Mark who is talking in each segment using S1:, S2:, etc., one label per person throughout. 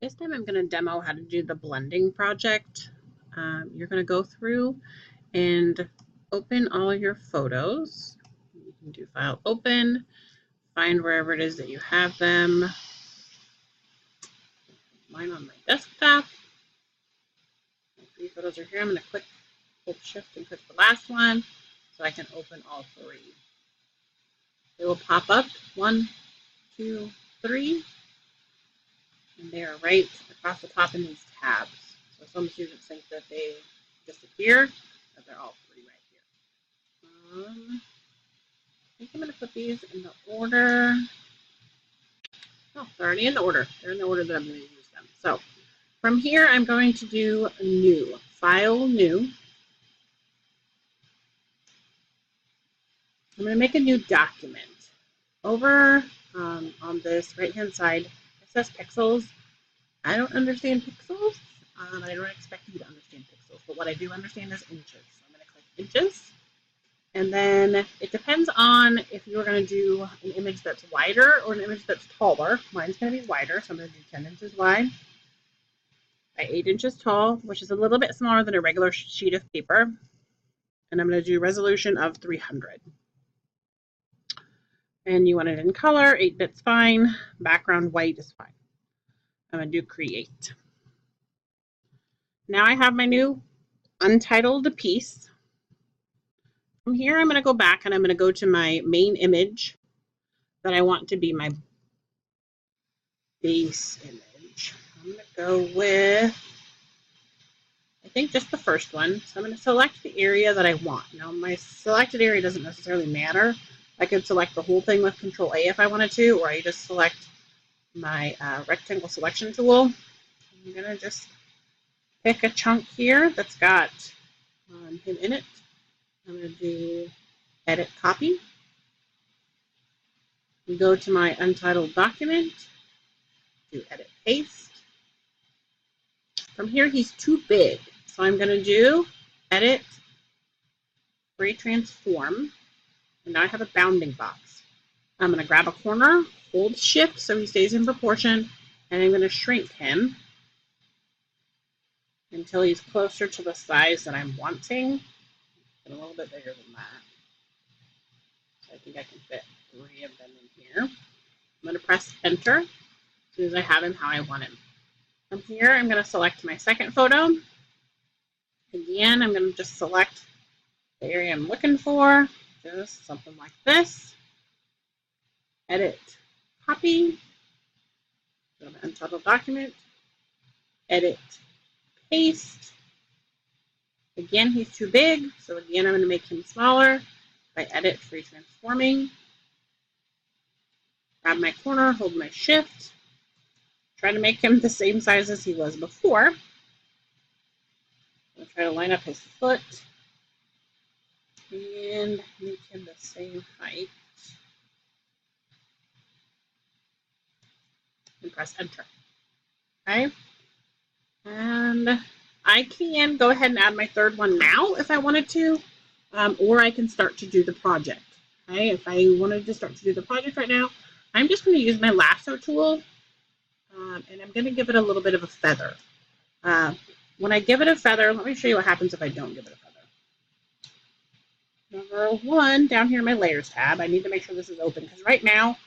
S1: This time I'm going to demo how to do the blending project. You're going to go through and open all your photos. You can do file open, find wherever it is that you have them. Mine on my desktop. My 3 photos are here. I'm going to hold shift and click the last one so I can open all 3. They will pop up 1, 2, 3. And they are right across the top in these tabs. So some students think that they disappear, but they're all 3 right here. I think I'm going to put these in the order. Oh, they're already in the order. They're in the order that I'm going to use them. So from here, I'm going to do new, file new. I'm going to make a new document. Over on this right-hand side, it says pixels. I don't understand pixels. I don't expect you to understand pixels, but what I do understand is inches. So I'm going to click inches. And then it depends on if you're going to do an image that's wider or an image that's taller. Mine's going to be wider, so I'm going to do 10 inches wide by 8 inches tall, which is a little bit smaller than a regular sheet of paper. And I'm going to do resolution of 300. And you want it in color, 8-bit's fine. Background white is fine. I'm going to do create. Now I have my new untitled piece. From here, I'm going to go back and I'm going to go to my main image that I want to be my base image. I'm going to go with, I think, just the first one. So I'm going to select the area that I want. Now, my selected area doesn't necessarily matter. I could select the whole thing with Control A if I wanted to, or I just select my rectangle selection tool. I'm going to just pick a chunk here that's got him in it. I'm going to do edit copy. And go to my untitled document, do edit paste. From here, he's too big, so I'm going to do edit free transform. And now I have a bounding box. I'm going to grab a corner, hold shift so he stays in proportion, and I'm going to shrink him until he's closer to the size that I'm wanting. A little bit bigger than that. So I think I can fit 3 of them in here. I'm going to press enter as soon as I have him how I want him. From here, I'm going to select my second photo. Again, I'm going to just select the area I'm looking for. Just something like this. Edit, copy. Go to untitled document. Edit, paste. Again, he's too big, so again, I'm going to make him smaller by edit free transforming. Grab my corner, hold my shift. Try to make him the same size as he was before. I'm going to try to line up his foot and make him the same height. And press enter. Okay. And I can go ahead and add my third one now if I wanted to, or I can start to do the project. Okay. If I wanted to start to do the project right now, I'm just going to use my lasso tool, and I'm going to give it a little bit of a feather. When I give it a feather, let me show you what happens if I don't give it a feather. Number 1, down here in my layers tab, I need to make sure this is open because right now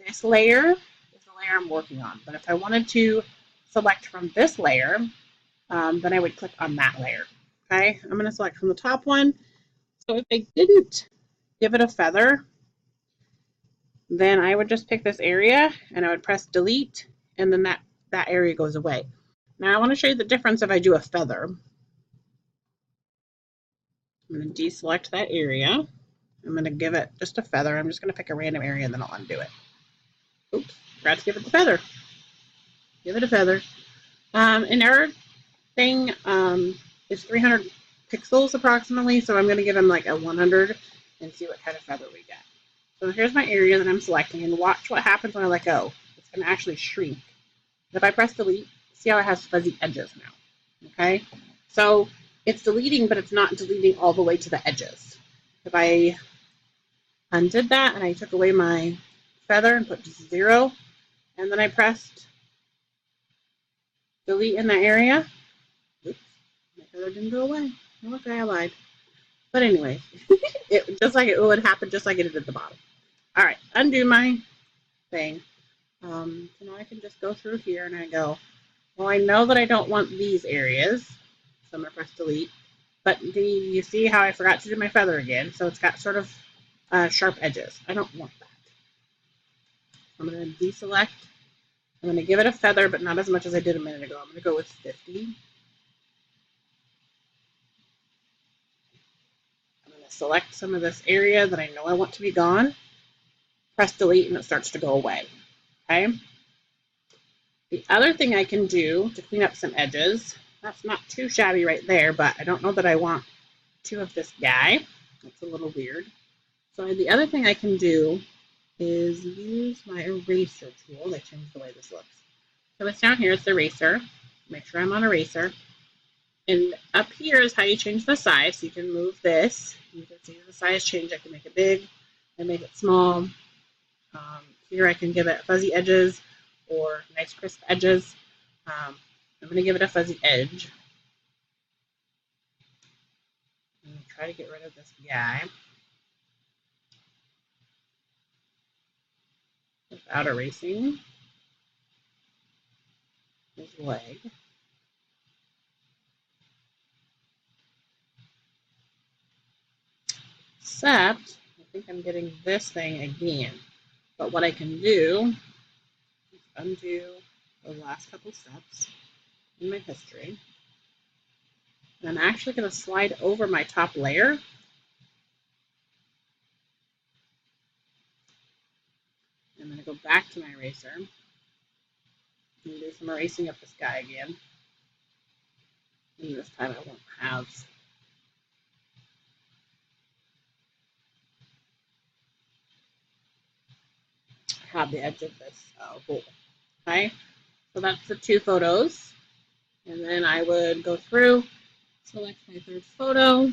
S1: this layer is the layer I'm working on. But if I wanted to select from this layer, then I would click on that layer. Okay, I'm going to select from the top one. So if I didn't give it a feather, then I would just pick this area and I would press delete, and then that area goes away. Now I want to show you the difference if I do a feather. I'm going to deselect that area. I'm going to give it just a feather. I'm just going to pick a random area and then I'll undo it. Oops, forgot to give it the feather. Give it a feather. And our thing is 300 pixels approximately, so I'm going to give him like a 100 and see what kind of feather we get. So here's my area that I'm selecting, and watch what happens when I let go. It's going to actually shrink. If I press delete, see how it has fuzzy edges now. Okay, so it's deleting, but it's not deleting all the way to the edges. If I undid that and I took away my feather and put 0, and then I pressed delete in that area. Oops, my feather didn't go away. Look, I lied. But anyway, it just like it would happen, just like it did at the bottom. All right, undo my thing. So now I can just go through here and I go, well, I know that I don't want these areas, so I'm going to press delete. But do you see how I forgot to do my feather again? So it's got sort of sharp edges. I don't want that. I'm going to deselect. I'm going to give it a feather, but not as much as I did a minute ago. I'm going to go with 50. I'm going to select some of this area that I know I want to be gone. Press delete and it starts to go away. Okay. The other thing I can do to clean up some edges, that's not too shabby right there, but I don't know that I want two of this guy. That's a little weird. So the other thing I can do is use my eraser tool. They changed the way this looks. So it's down here, it's the eraser. Make sure I'm on eraser. And up here is how you change the size. So you can move this. You can see the size change. I can make it big and make it small. Here I can give it fuzzy edges or nice crisp edges. I'm going to give it a fuzzy edge. I'm going to try to get rid of this guy without erasing his leg. Except, I think I'm getting this thing again. But what I can do is undo the last couple steps in my history. And I'm actually going to slide over my top layer. I'm going to go back to my eraser and do some erasing of this guy again. And this time I won't have the edge of this hole. Okay, so that's the two photos. And then I would go through, select my third photo,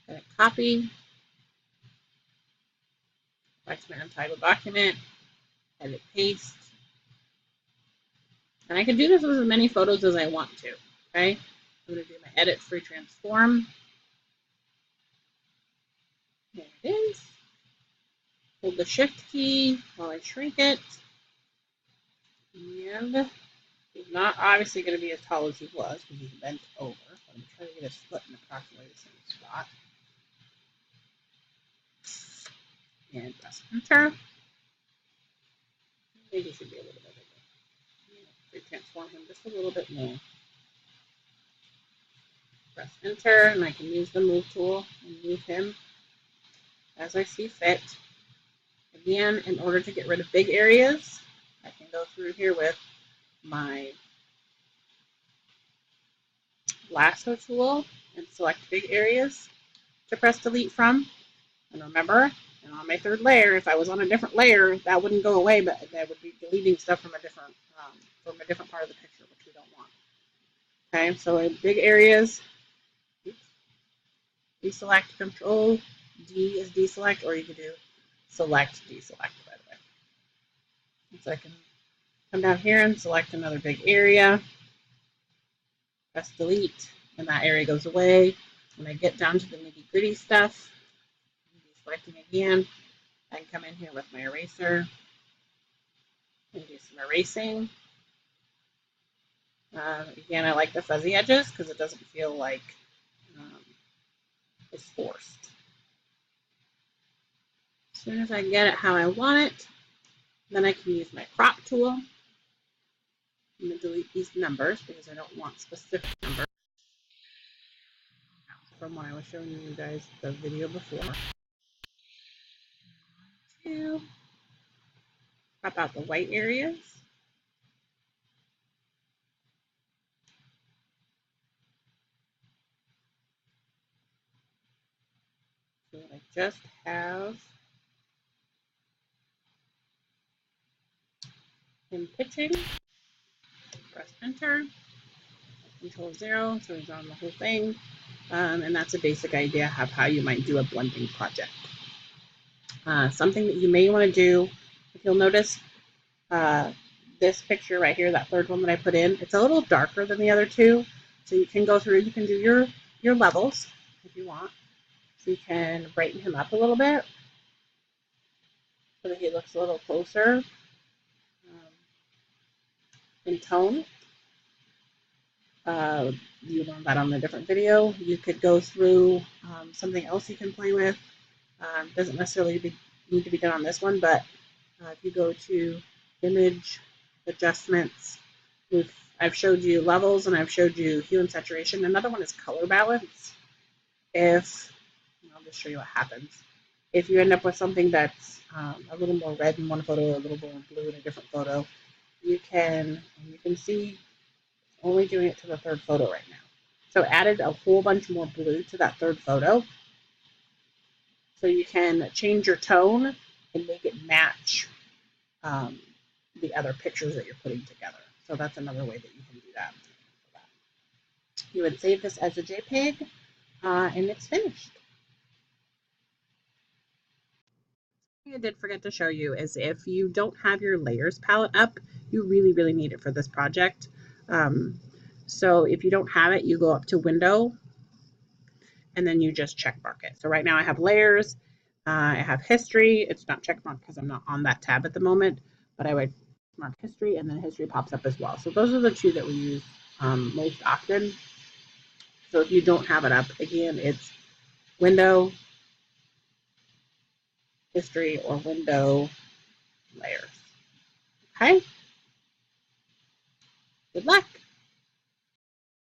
S1: edit copy, back to my untitled document, edit paste. And I can do this with as many photos as I want to. Okay, I'm going to do my edit free transform. There it is. Hold the shift key while I shrink it. And he's not obviously going to be as tall as he was because he's bent over. But I'm trying to get his foot in approximately the same spot. And press enter. Maybe he should be a little bit bigger. Transform him just a little bit more. Press enter, and I can use the move tool and move him as I see fit. Again, in order to get rid of big areas, I can go through here with my lasso tool and select big areas to press delete from. And remember, and on my third layer, if I was on a different layer, that wouldn't go away, but that would be deleting stuff from a different part of the picture, which we don't want. Okay, so in big areas, deselect, Control D is deselect, or you can do select deselect, by the way. So I can come down here and select another big area, press delete, and that area goes away. When I get down to the nitty gritty stuff, I'm deselecting again. I can come in here with my eraser and do some erasing. Again, I like the fuzzy edges because it doesn't feel like it's forced. As soon as I get it how I want it, then I can use my crop tool. I'm going to delete these numbers because I don't want specific numbers from when I was showing you guys the video before. To crop out the white areas. So I just have him pitching. Press enter. Control 0, so he's on the whole thing. And that's a basic idea of how you might do a blending project. Something that you may want to do, if you'll notice, This picture right here, that third one that I put in, it's a little darker than the other two. So you can go through, you can do your levels if you want. So you can brighten him up a little bit so that he looks a little closer in tone. You learned that on a different video. You could go through something else you can play with. Doesn't necessarily need to be done on this one, but if you go to image adjustments, I've showed you levels and I've showed you hue and saturation. Another one is color balance. I'll just show you what happens. If you end up with something that's a little more red in one photo, a little more blue in a different photo, you can see only doing it to the third photo right now. So added a whole bunch more blue to that third photo. So you can change your tone and make it match the other pictures that you're putting together. So that's another way that you can do that. You would save this as a JPEG and it's finished. I did forget to show you is if you don't have your layers palette up, you really need it for this project. So if you don't have it, you go up to Window, and then you just check mark it. So right now I have layers, I have history. It's not check marked because I'm not on that tab at the moment, but I would mark history, and then history pops up as well. So those are the two that we use most often. So if you don't have it up, again, it's Window, history, or Window, layers. Okay? Good luck.